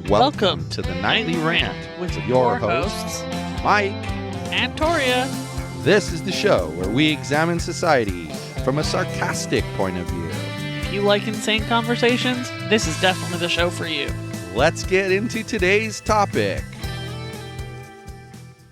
Welcome to the Nightly Rant with your hosts, Mike. and Torya. This is the show where we examine society from a sarcastic point of view. If you like insane conversations, this is definitely the show for you. Let's get into today's topic.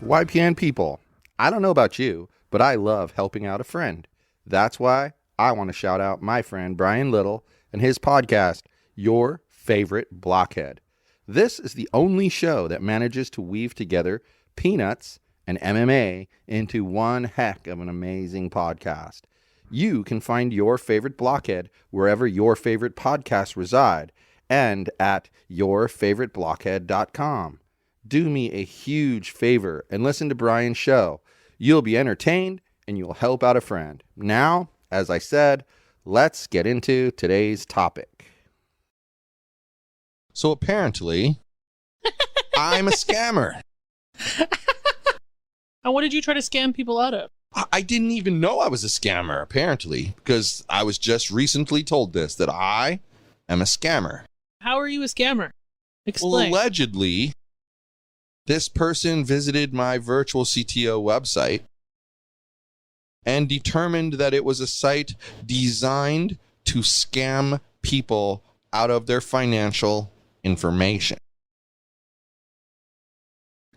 YPN people, I don't know about you, but I love helping out a friend. That's why I want to shout out my friend Brian Little and his podcast, Your Favorite Blockhead. This is the only show that manages to weave together peanuts and MMA into one heck of an amazing podcast. You can find Your Favorite Blockhead wherever your favorite podcasts reside and at yourfavoriteblockhead.com. Do me a huge favor and listen to Brian's show. You'll be entertained and you'll help out a friend. Now, as I said, let's get into today's topic. So apparently, I'm a scammer. And what did you try to scam people out of? I didn't even know I was a scammer, apparently, because I was just recently told this, that I am a scammer. How are you a scammer? Explain. Well, allegedly, this person visited my virtual CTO website and determined that it was a site designed to scam people out of their financial information.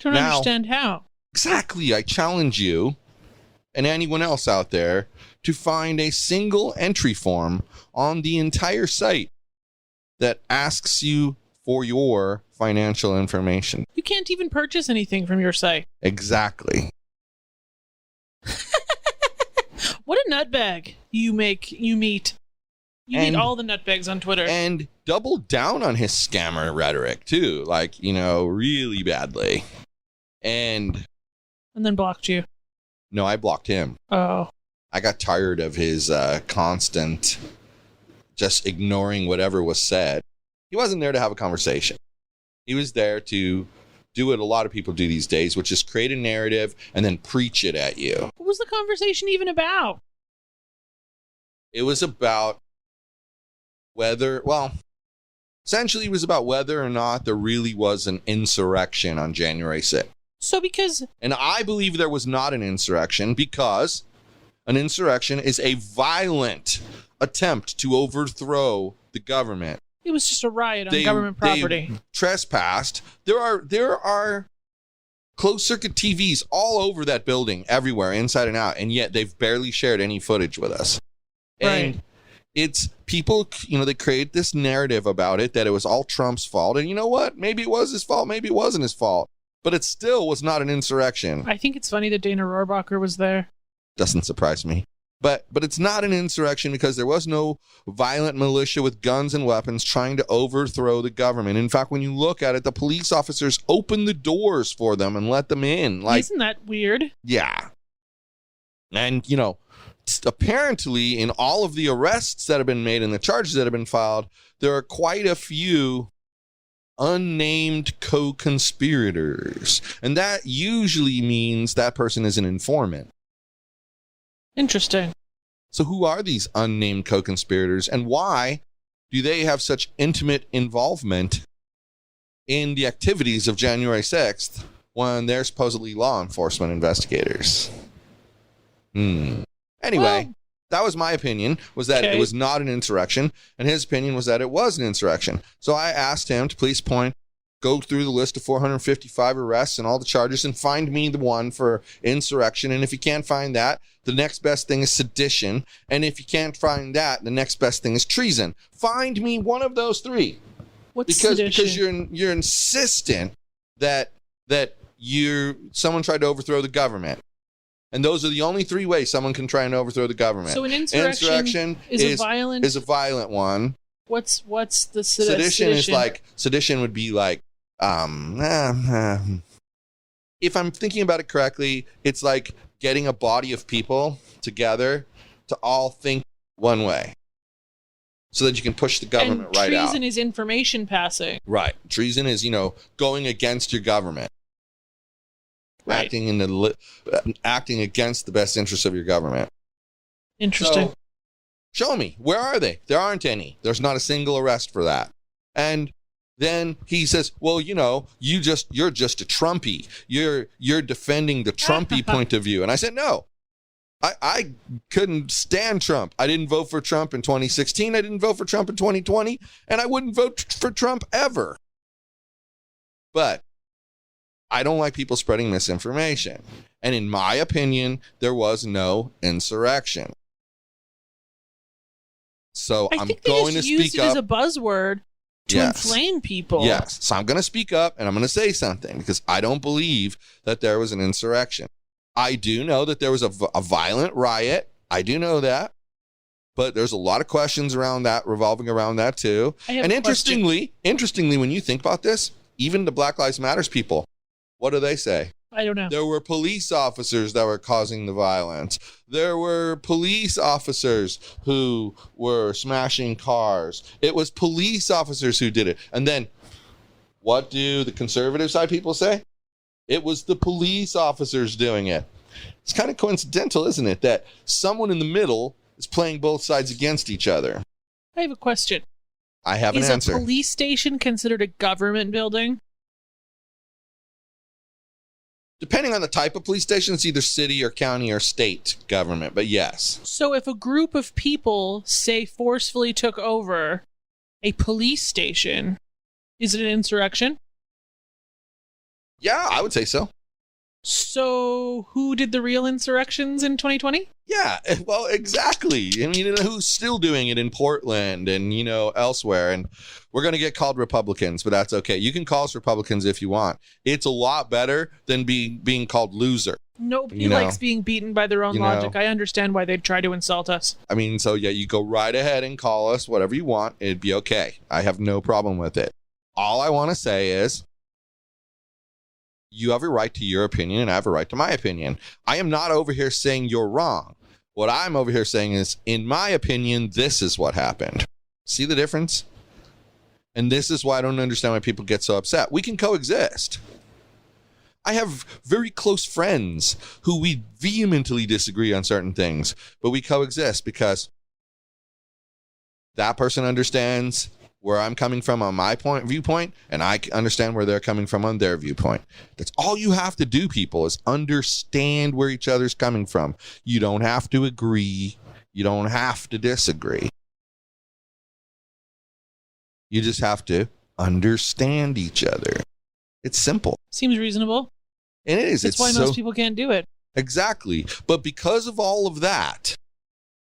I don't understand how. Exactly. I challenge you and anyone else out there to find a single entry form on the entire site that asks you for your financial information. You can't even purchase anything from your site. Exactly. What a nutbag you meet. You meet all the nutbags on Twitter. And doubled down on his scammer rhetoric, too. Like, really badly. And then blocked you. No, I blocked him. Oh. I got tired of his constant just ignoring whatever was said. He wasn't there to have a conversation. He was there to do what a lot of people do these days, which is create a narrative and then preach it at you. What was the conversation even about? It was about essentially it was about whether or not there really was an insurrection on January 6th. And I believe there was not an insurrection because an insurrection is a violent attempt to overthrow the government. It was just a riot on government property. They trespassed. There are closed circuit TVs all over that building, everywhere, inside and out, and yet they've barely shared any footage with us. Right. And it's people, they create this narrative about it that it was all Trump's fault. And you know what? Maybe it was his fault. Maybe it wasn't his fault. But it still was not an insurrection. I think it's funny that Dana Rohrabacher was there. Doesn't surprise me. But it's not an insurrection because there was no violent militia with guns and weapons trying to overthrow the government. In fact, when you look at it, the police officers opened the doors for them and let them in. Isn't that weird? Yeah. And, apparently in all of the arrests that have been made and the charges that have been filed, there are quite a few unnamed co-conspirators. And that usually means that person is an informant. Interesting. So who are these unnamed co-conspirators and why do they have such intimate involvement in the activities of January 6th when they're supposedly law enforcement investigators? Anyway, that was my opinion, was that it was not an insurrection, and his opinion was that it was an insurrection. So I asked him to please go through the list of 455 arrests and all the charges and find me the one for insurrection. And if you can't find that, the next best thing is sedition. And if you can't find that, the next best thing is treason. Find me one of those three. What's sedition? Because you're insistent that someone tried to overthrow the government. And those are the only three ways someone can try and overthrow the government. So an insurrection is a violent one. What's the sedition? Sedition would be like, if I'm thinking about it correctly, it's like getting a body of people together to all think one way so that you can push the government right out. Treason is information passing. Right. Treason is, going against your government. Right. Acting against the best interests of your government. Interesting. So, show me. Where are they? There aren't any. There's not a single arrest for that. And then he says, well, you're just a Trumpy. You're defending the Trumpy point of view. And I said, no, I couldn't stand Trump. I didn't vote for Trump in 2016. I didn't vote for Trump in 2020. And I wouldn't vote for Trump ever. But I don't like people spreading misinformation. And in my opinion, there was no insurrection. So I'm going to speak up. Used it as a buzzword to inflame people. Yes. So I'm going to speak up and I'm going to say something because I don't believe that there was an insurrection. I do know that there was a violent riot. I do know that. But there's a lot of questions around that, revolving around that too. And interestingly, when you think about this, even the Black Lives Matters people, what do they say? I don't know. There were police officers that were causing the violence. There were police officers who were smashing cars. It was police officers who did it. And then what do the conservative side people say? It was the police officers doing it. It's kind of coincidental, isn't it, that someone in the middle is playing both sides against each other? I have a question. I have an answer. Is a police station considered a government building? Depending on the type of police station, it's either city or county or state government, but yes. So if a group of people, say, forcefully took over a police station, is it an insurrection? Yeah, I would say so. So who did the real insurrections in 2020? Yeah, well, exactly. I mean, who's still doing it in Portland and, elsewhere? And we're going to get called Republicans, but that's okay. You can call us Republicans if you want. It's a lot better than being called loser. Nobody likes being beaten by their own logic. I understand why they'd try to insult us. I mean, so yeah, you go right ahead and call us whatever you want. It'd be okay. I have no problem with it. All I want to say is, you have a right to your opinion and I have a right to my opinion. I am not over here saying you're wrong. What I'm over here saying is, in my opinion, this is what happened. See the difference? And this is why I don't understand why people get so upset. We can coexist. I have very close friends who we vehemently disagree on certain things, but we coexist because that person understands where I'm coming from on my viewpoint, and I understand where they're coming from on their viewpoint. That's all you have to do, people, is understand where each other's coming from. You don't have to agree. You don't have to disagree. You just have to understand each other. It's simple. Seems reasonable. And it is. That's why most people can't do it. Exactly. But because of all of that,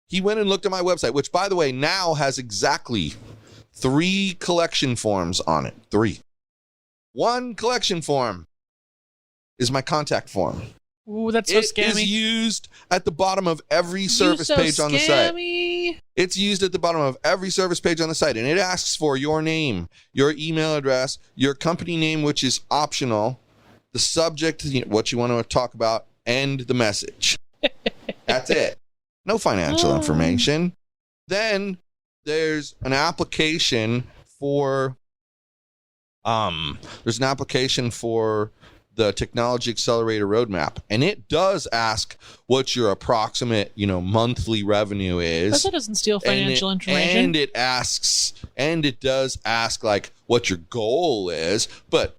he went and looked at my website, which, by the way, now has exactly 3 collection forms on it. 3. 1 collection form is my contact form. Ooh, that's so scammy. It is used at the bottom of every service page on the site. It's used at the bottom of every service page on the site, and it asks for your name, your email address, your company name, which is optional, the subject, what you want to talk about, and the message. That's it. No financial information. Then there's an application for the Technology Accelerator Roadmap, and it does ask what your approximate, monthly revenue is. But that doesn't steal financial information. And it does ask like what your goal is, but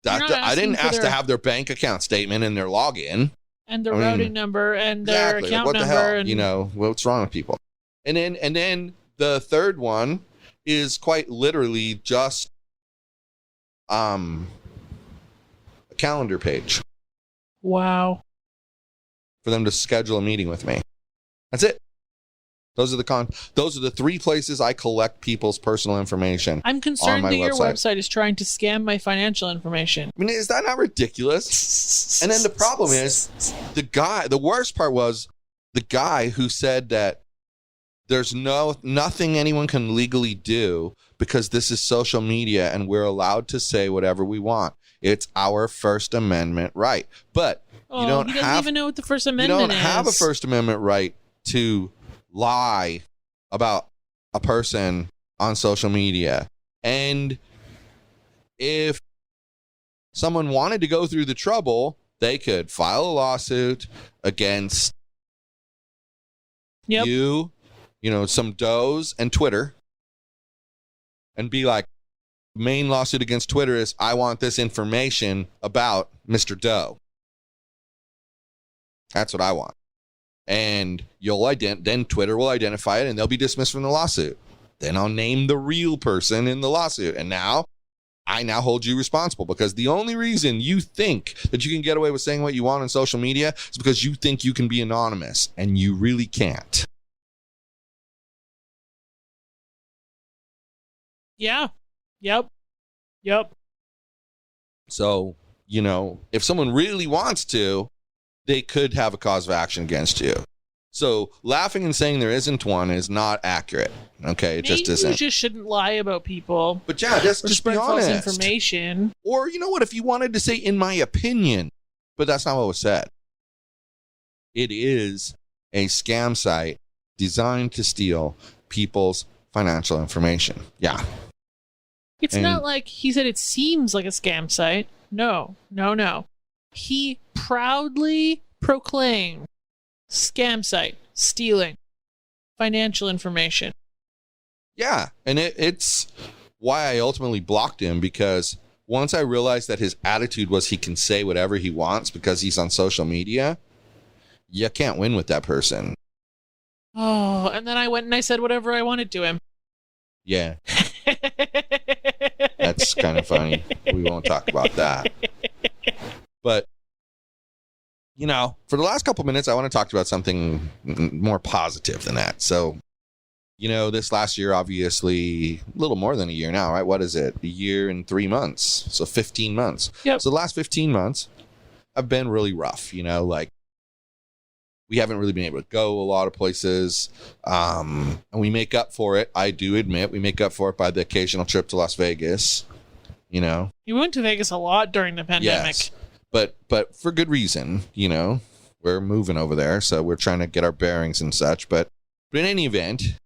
I didn't ask to have their bank account statement and their login and their routing number and their account what number. The hell? What's wrong with people? And then the third one is quite literally just a calendar page. Wow. For them to schedule a meeting with me. That's it. Those are the 3 places I collect people's personal information. I'm concerned that your website is trying to scam my financial information. I mean, is that not ridiculous? And then the problem is, the worst part was the guy who said that there's nothing anyone can legally do because this is social media and we're allowed to say whatever we want. It's our First Amendment right. But he doesn't even know what the First Amendment is. You don't have a First Amendment right to lie about a person on social media. And if someone wanted to go through the trouble, they could file a lawsuit against you, some does and Twitter, and be like, main lawsuit against Twitter is, I want this information about Mr. Doe. That's what I want. And then Twitter will identify it and they'll be dismissed from the lawsuit. Then I'll name the real person in the lawsuit. And I now hold you responsible, because the only reason you think that you can get away with saying what you want on social media is because you think you can be anonymous, and you really can't. Yeah. Yep. So, if someone really wants to, they could have a cause of action against you. So laughing and saying there isn't one is not accurate. Okay, it just isn't. You just shouldn't lie about people. But yeah, just be spread honest. False information. Or you know what? If you wanted to say, in my opinion, but that's not what was said. It is a scam site designed to steal people's financial information. Yeah. It's not like he said it seems like a scam site. No. He proudly proclaimed scam site, stealing financial information. Yeah, and it's why I ultimately blocked him, because once I realized that his attitude was he can say whatever he wants because he's on social media, you can't win with that person. Oh, and then I went and I said whatever I wanted to him. Yeah. That's kind of funny. We won't talk about that. But, for the last couple minutes, I want to talk about something more positive than that. So, this last year, obviously, a little more than a year now, right? What is it? A year and 3 months. So 15 months. Yep. So the last 15 months have been really rough, we haven't really been able to go a lot of places. And we make up for it. I do admit we make up for it by the occasional trip to Las Vegas, You went to Vegas a lot during the pandemic. Yes. But for good reason, we're moving over there. So we're trying to get our bearings and such. But in any event,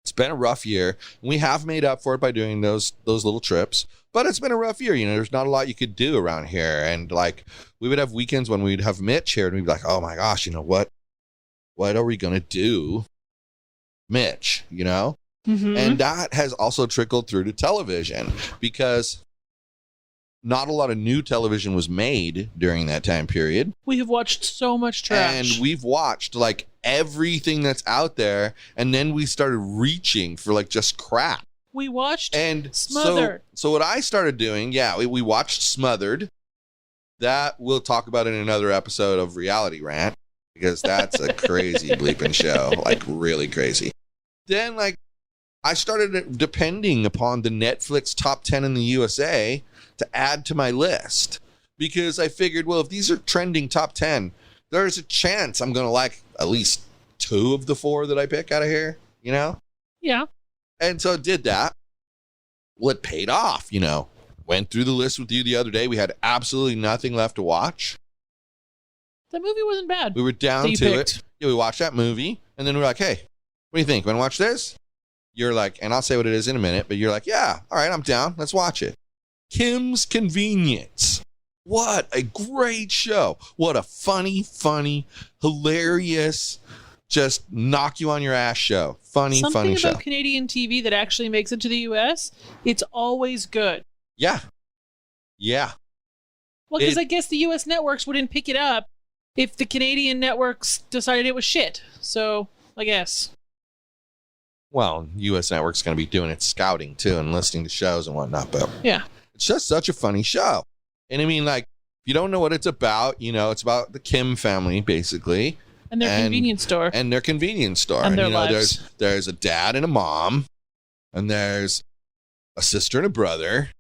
it's been a rough year. We have made up for it by doing those little trips. But it's been a rough year. There's not a lot you could do around here. And we would have weekends when we'd have Mitch here and we'd be like, oh my gosh, what are we going to do? Mitch, Mm-hmm. And that has also trickled through to television, because not a lot of new television was made during that time period. We have watched so much trash. And we've watched everything that's out there. And then we started reaching for just crap. We watched and Smothered. So what I started doing, we watched Smothered. That we'll talk about in another episode of Reality Rant, because that's a crazy bleeping show, really crazy. Then I started depending upon the Netflix top 10 in the USA to add to my list, because I figured, well, if these are trending top 10, there's a chance I'm going to like at least 2 of the 4 that I pick out of here, Yeah. And so I did that. Well, it paid off, Went through the list with you the other day. We had absolutely nothing left to watch. That movie wasn't bad. We were down to it. Yeah, we watched that movie, and then we were like, hey, what do you think? Want to watch this? You're like, and I'll say what it is in a minute, but you're like, yeah, all right, I'm down. Let's watch it. Kim's Convenience. What a great show. What a funny, hilarious, just knock you on your ass show. Funny show. Something about Canadian TV that actually makes it to the US, it's always good. Yeah. Well, because I guess the US networks wouldn't pick it up if the Canadian networks decided it was shit. So, I guess. Well, U.S. Network's going to be doing its scouting, too, and listening to shows and whatnot. But yeah, it's just such a funny show. And I mean, if you don't know what it's about, it's about the Kim family, basically. And their convenience store. And their convenience store. And their lives. There's a dad and a mom. And there's a sister and a brother.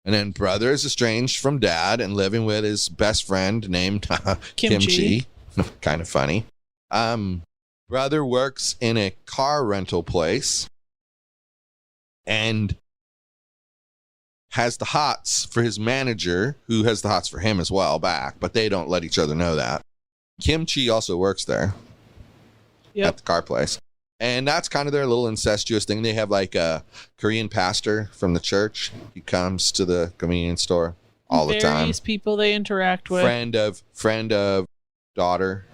And then brother is estranged from dad and living with his best friend named Kimchi. Kind of funny. Brother works in a car rental place and has the hots for his manager, who has the hots for him as well back, but they don't let each other know that. Kimchi also works there at the car place. And that's kind of their little incestuous thing. They have a Korean pastor from the church. He comes to the convenience store all the time. Various people they interact with. Friend of daughter,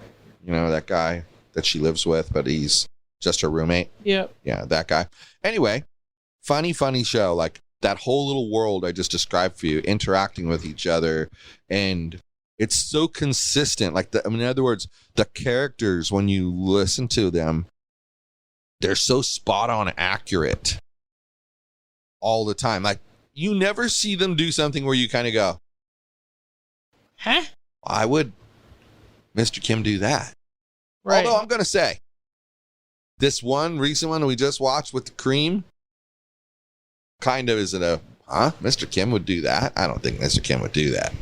that guy that she lives with, but he's just her roommate. Yep. Yeah, that guy. Anyway, funny show. Like that whole little world I just described for you, interacting with each other, and it's so consistent. Like in other words, the characters, when you listen to them, they're so spot on accurate all the time. Like you never see them do something where you kind of go, huh? Why would Mr. Kim do that? Right. Although I'm going to say, this one recent one we just watched with the cream kind of isn't Mr. Kim would do that? I don't think Mr. Kim would do that.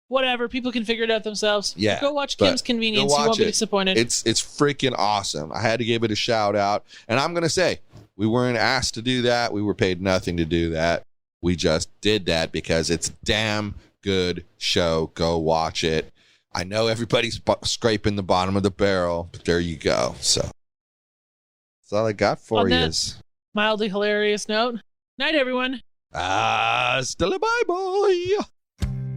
Whatever, people can figure it out themselves. Yeah, go watch Kim's Convenience. You won't be disappointed. It's freaking awesome. I had to give it a shout out. And I'm going to say, we weren't asked to do that. We were paid nothing to do that. We just did that because it's a damn good show. Go watch it. I know everybody's scraping the bottom of the barrel, but there you go. So that's all I got for you. Mildly hilarious note. Night, everyone. Still a bye-bye.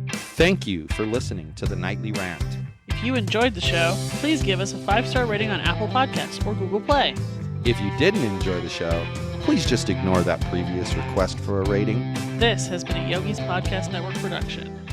Thank you for listening to the Nightly Rant. If you enjoyed the show, please give us a 5-star rating on Apple Podcasts or Google Play. If you didn't enjoy the show, please just ignore that previous request for a rating. This has been a Yogi's Podcast Network production.